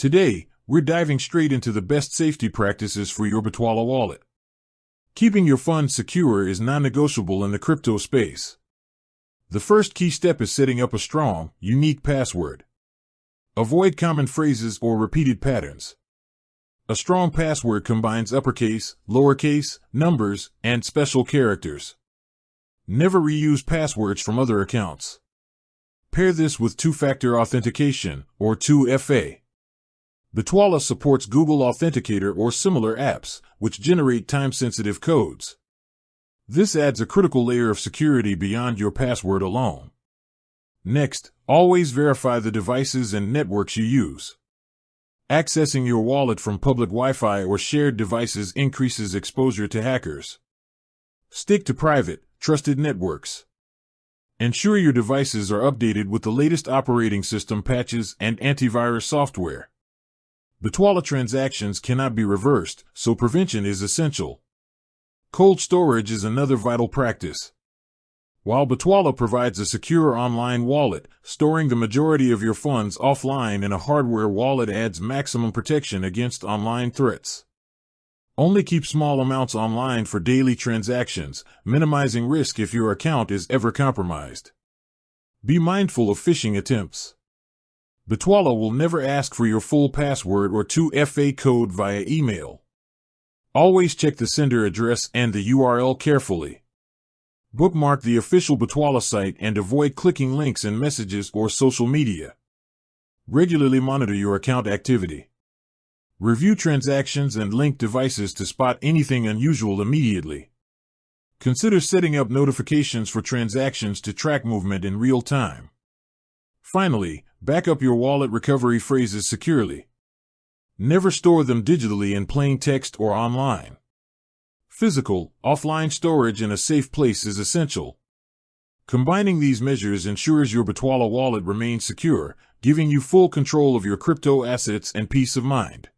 Today, we're diving straight into the best safety practices for your bitwala wallet. Keeping your funds secure is non-negotiable in the crypto space. The first key step is setting up a strong, unique password. Avoid common phrases or repeated patterns. A strong password combines uppercase, lowercase, numbers, and special characters. Never reuse passwords from other accounts. Pair this with two-factor authentication, or 2FA. Bitwala supports Google Authenticator or similar apps, which generate time-sensitive codes. This adds a critical layer of security beyond your password alone. Next, always verify the devices and networks you use. Accessing your wallet from public Wi-Fi or shared devices increases exposure to hackers. Stick to private, trusted networks. Ensure your devices are updated with the latest operating system patches and antivirus software. Bitwala transactions cannot be reversed, so prevention is essential. Cold storage is another vital practice. While Bitwala provides a secure online wallet, storing the majority of your funds offline in a hardware wallet adds maximum protection against online threats. Only keep small amounts online for daily transactions, minimizing risk if your account is ever compromised. Be mindful of phishing attempts. Bitwala will never ask for your full password or 2FA code via email. Always check the sender address and the URL carefully. Bookmark the official Bitwala site and avoid clicking links in messages or social media. Regularly monitor your account activity. Review transactions and link devices to spot anything unusual immediately. Consider setting up notifications for transactions to track movement in real time. Finally, back up your wallet recovery phrases securely. Never store them digitally in plain text or online. Physical, offline storage in a safe place is essential. Combining these measures ensures your Bitwala wallet remains secure, giving you full control of your crypto assets and peace of mind.